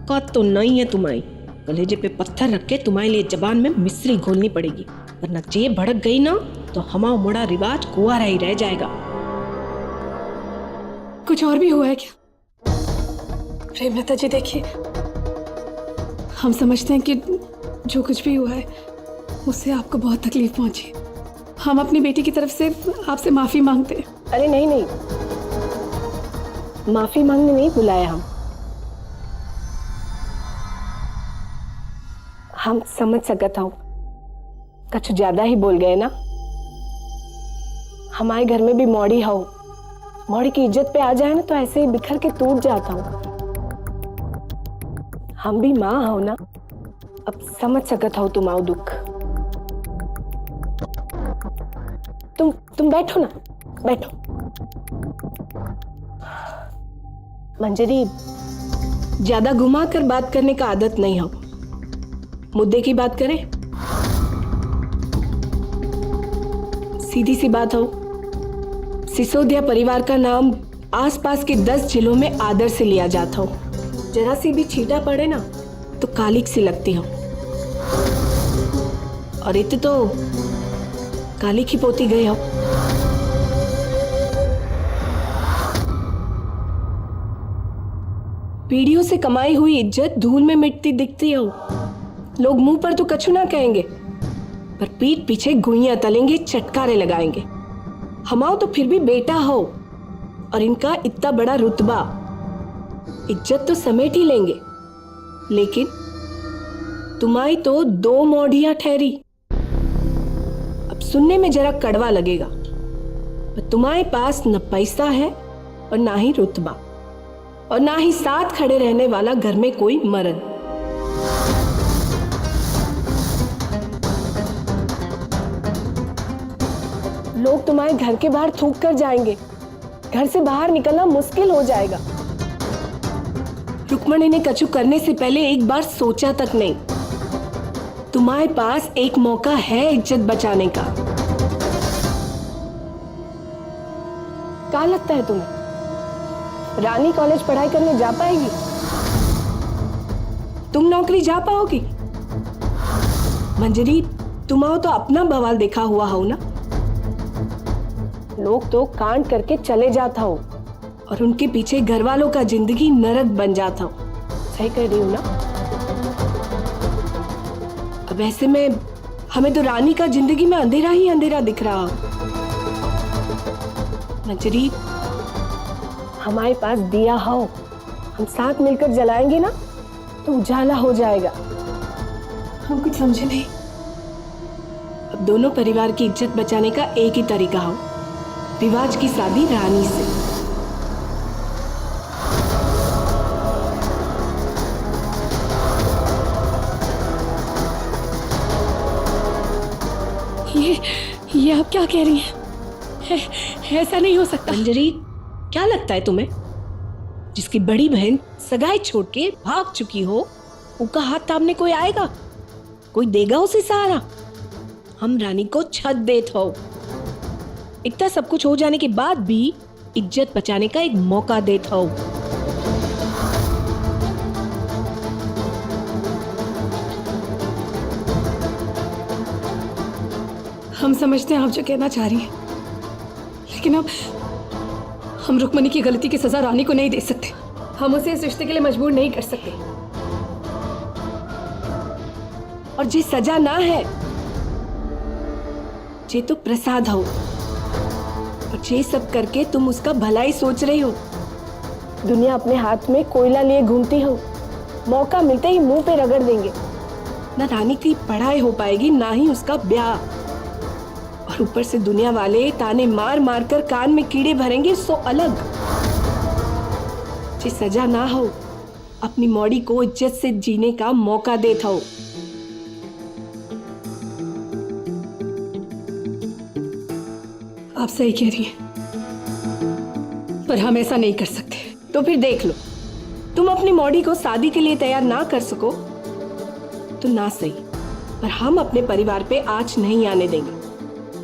औकात तो नहीं है तुम्हारी। कलेजे पे पत्थर रख के तुम्हारे लिए जबान में मिश्री घोलनी पड़ेगी, वरना जेब भड़क गई ना तो हमारा मुड़ा रिवाज कुंवारा ही रह जाएगा। कुछ और भी हुआ है क्या? प्रेमलता जी देखिए, हम समझते हैं कि जो कुछ भी हुआ है उससे आपको बहुत तकलीफ पहुंची। हम अपनी बेटी की तरफ से आपसे माफी मांगते हैं। अरे नहीं नहीं, माफी मांगने नहीं बुलाया हम समझ सकता हूँ, कुछ ज्यादा ही बोल गए ना। हमारे घर में भी मौड़ी हो, मौड़ी की इज्जत पे आ जाए ना तो ऐसे ही बिखर के टूट जाता हूँ। हम भी माँ हो ना, अब समझ सकता हूँ तुम्हारा दुख। तुम बैठो ना, बैठो। मंजरी, ज्यादा घुमा कर बात करने का आदत नहीं हो, मुद्दे की बात करें। सीधी सी बात हो, सिसोदिया परिवार का नाम आसपास के 10 जिलों में आदर से लिया जाता हो। जरा सी भी छींटा पड़े ना तो कालिक सी लगती हो, और इत तो कालिक ही पोती गए हो। पीढ़ियों से कमाई हुई इज्जत धूल में मिटती दिखती हो। लोग मुंह पर तो कछु ना कहेंगे, पर पीठ पीछे गुइयां तलेंगे, चटकारे लगाएंगे। हमाओ तो फिर भी बेटा हो, और इनका इतना बड़ा रुतबा, इज्जत तो समेट ही लेंगे। लेकिन तुम्हारी तो 2 मौढ़ियां ठहरी। अब सुनने में जरा कड़वा लगेगा, पर तुम्हारे पास न पैसा है और ना ही रुतबा, और ना ही साथ खड़े रहने वाला घर में कोई मर्द। लोग तुम्हारे घर के बाहर थूक कर जाएंगे, घर से बाहर निकलना मुश्किल हो जाएगा। रुक्मणी ने कछु करने से पहले एक बार सोचा तक नहीं। तुम्हारे पास एक मौका है इज्जत बचाने का। क्या लगता है तुम्हें रानी कॉलेज पढ़ाई करने जा पाएगी? तुम नौकरी जा पाओगी? मंजरी, तुम्हारा तो अपना बवाल देखा हुआ हो ना। लोग तो कांड करके चले जाता हो, और उनके पीछे घर वालों का जिंदगी नरक बन जाता हो। सही कह रही हूँ ना? अब ऐसे में हमें तो रानी का जिंदगी में अंधेरा ही अंधेरा दिख रहा हो। मंजरी, हमारे पास दिया हो, हम साथ मिलकर जलाएंगे ना तो उजाला हो जाएगा। हम कुछ समझे नहीं। अब दोनों परिवार की इज्जत बचाने का एक ही तरीका हो, रिवाज की शादी रानी से। ये आप क्या कह रही हैं? ऐसा नहीं हो सकता। मंजरी, क्या लगता है तुम्हें, जिसकी बड़ी बहन सगाई छोड़ के भाग चुकी हो, उसका हाथ थामने कोई आएगा? कोई देगा उसे सहारा? हम रानी को छत देत हो। इतना सब कुछ हो जाने के बाद भी इज्जत बचाने का एक मौका देत हो। हम समझते हैं आप जो कहना चाह रही हैं, लेकिन अब हम रुक्मणी की गलती की सजा रानी को नहीं दे सकते। हम उसे इस रिश्ते के लिए मजबूर नहीं कर सकते। और जे सजा ना है, जे तो प्रसाद हो, और जे सब करके तुम उसका भलाई सोच रही हो। दुनिया अपने हाथ में कोयला लिए घूमती हो, मौका मिलते ही मुंह पे रगड़ देंगे। ना रानी की पढ़ाई हो पाएगी, ना ही उसका ब्याह, और ऊपर से दुनिया वाले ताने मार मार कर कान में कीड़े भरेंगे, सो अलग। जे सजा ना हो, अपनी मौड़ी को इज्जत से जीने का मौका देता हो। आप सही कह रही हैं, पर हम ऐसा नहीं कर सकते। तो फिर देख लो, तुम अपनी मौड़ी को शादी के लिए तैयार ना कर सको तो ना सही, पर हम अपने परिवार पे आँच नहीं आने देंगे।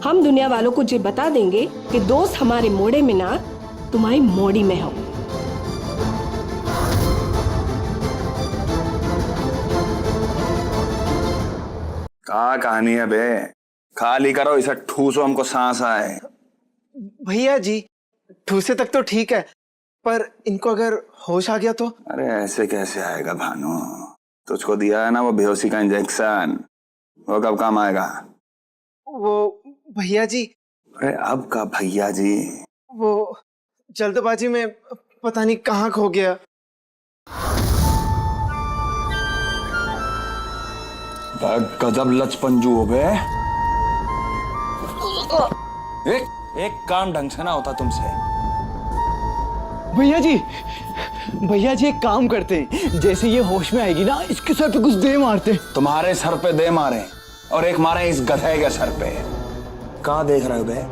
हम दुनिया वालों को ये बता देंगे कि दोस्त हमारे मोड़े में ना, तुम्हारी मौड़ी में हो। का कहानी है बे? खाली करो इसे, ठूसो हमको सांस आए। भैया जी ठूसे तक तो ठीक है, पर इनको अगर होश आ गया तो? अरे ऐसे कैसे आएगा भानु? तुझको दिया है ना वो बेहोशी का इंजेक्शन, वो कब काम आएगा? वो भैया जी। अरे अब का भैया जी? वो जल्दबाजी में पता नहीं कहाँ खो गया। गजब लचपंजू हो बे। एक काम ढंग से ना होता तुमसे। भैया जी एक काम करते हैं, जैसे ये होश में आएगी ना इसके सर पे कुछ दे मारते। तुम्हारे सर पे दे मारे और एक मारे इस गधे के सर पे। कहाँ देख रहे हो बे?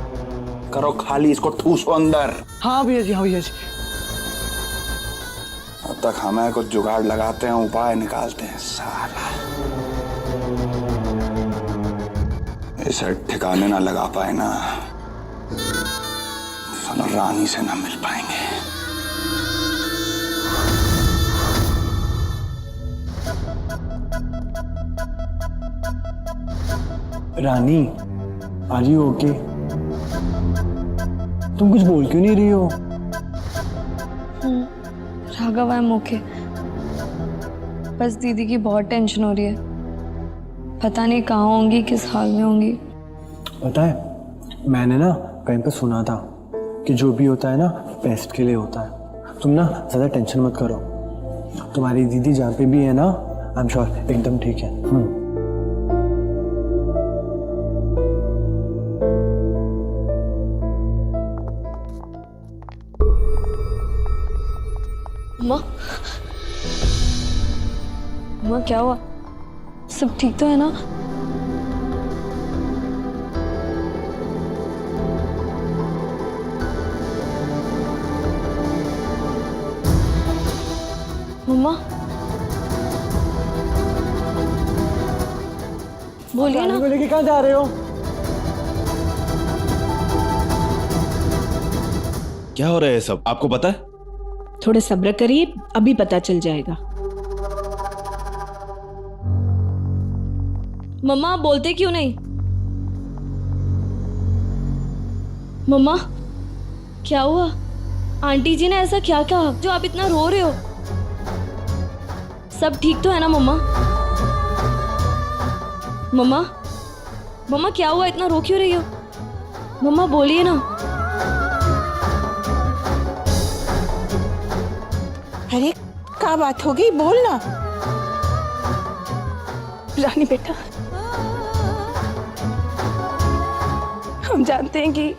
करो खाली, इसको ठूसो अंदर। हाँ भैया जी, हाँ भैया जी। अब तक हमें कुछ जुगाड़ लगाते हैं, उपाय निकालते हैं। साला इसे ठिकाने ना लगा पाए ना, साला रानी से ना मिल पाएंगे। रानी आर यू ओके? तुम कुछ बोल क्यों नहीं रही हो? राघव आई एम ओके, बस दीदी की बहुत टेंशन हो रही है। पता नहीं कहाँ होंगी, किस हाल में होंगी। पता है मैंने ना कहीं पे सुना था कि जो भी होता है ना बेस्ट के लिए होता है। तुम ना ज़्यादा टेंशन मत करो, तुम्हारी दीदी जहाँ पे भी है ना आई एम श्योर एकदम ठीक है। माँ, माँ क्या हुआ? सब ठीक तो है ना? मम्मा बोलिए ना। लेके कहाँ जा रहे हो? क्या हो रहा है सब, आपको पता है? थोड़े सब्र करिए, अभी पता चल जाएगा। मम्मा आप बोलते क्यों नहीं? मम्मा क्या हुआ? आंटी जी ने ऐसा क्या कहा जो आप इतना रो रहे हो? सब ठीक तो है ना मम्मा? मम्मा मम्मा क्या हुआ, इतना रो क्यों रही हो? मम्मा बोलिए ना। अरे क्या बात हो गई, बोल ना। रानी बेटा, हम जानते हैं कि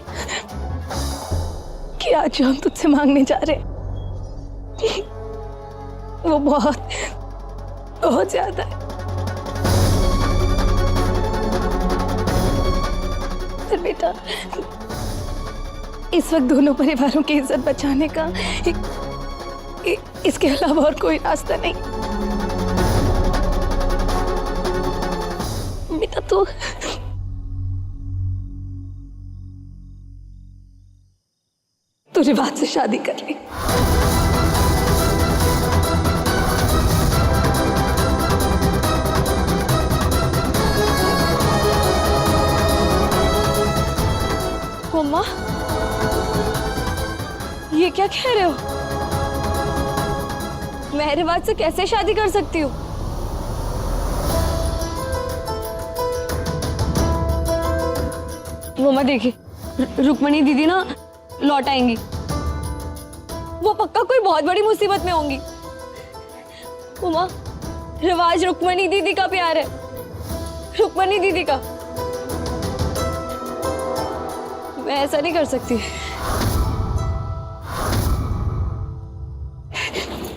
आज जो हम तुझसे मांगने जा रहे हैं वो बहुत बहुत ज्यादा है। पर बेटा इस वक्त दोनों परिवारों की इज्जत बचाने का इसके अलावा और कोई रास्ता नहीं। बेटा तू रिवाज से शादी कर ली। मम्मा ये क्या कह रहे हो? मैं रिवाज से कैसे शादी कर सकती हूँ? मम्मा देखिए, रुक्मणी दीदी ना लौट आएंगी। वो पक्का कोई बहुत बड़ी मुसीबत में होंगी। मम्मा रिवाज रुक्मणी दीदी का प्यार है, रुक्मणी दीदी का। मैं ऐसा नहीं कर सकती।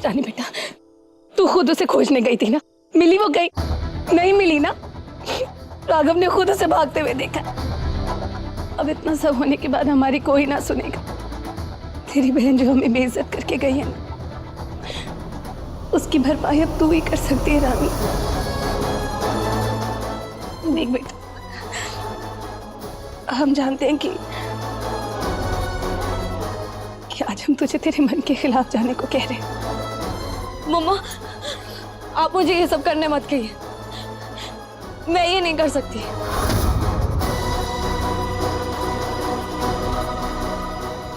रानी बेटा तू खुद उसे खोजने गई थी ना, मिली वो गई? नहीं मिली ना, राघव ने खुद उसे भागते हुए देखा। अब इतना सब होने के बाद हमारी कोई ना सुनेगा। तेरी बहन जो हमें बेइज्जत करके गई है ना, उसकी भरपाई अब तू ही कर सकती है रानी। देख बेटा, हम जानते हैं कि आज हम तुझे तेरे मन के खिलाफ जाने को कह रहे हैं। मम्मा आप मुझे ये सब करने मत कहिए। मैं ये नहीं कर सकती।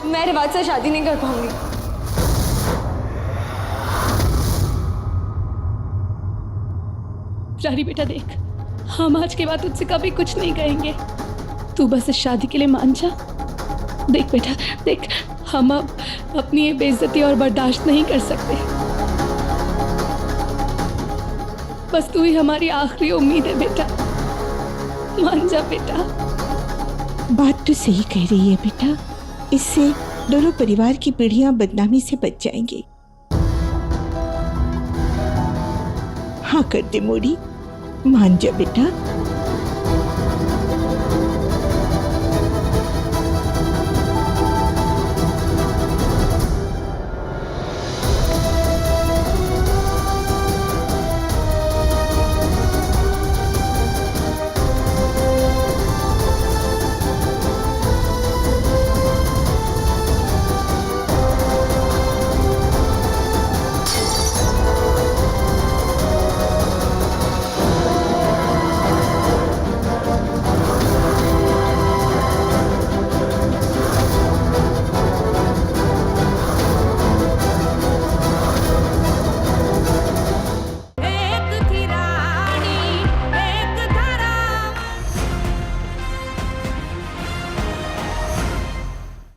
मैं रिवाज से शादी नहीं कर पाऊंगी। रानी बेटा देख, हम आज के बाद तुझसे कभी कुछ नहीं कहेंगे। तू बस इस शादी के लिए मान जा। देख बेटा देख, हम अब अपनी ये बेइज्जती और बर्दाश्त नहीं कर सकते। बस तू ही हमारी आखिरी उम्मीद है बेटा, मान जा बेटा। बात तो सही कह रही है बेटा, इससे दोनों परिवार की पीढ़ियां बदनामी से बच जाएंगी। हाँ कर दे मोरी, मान जा बेटा।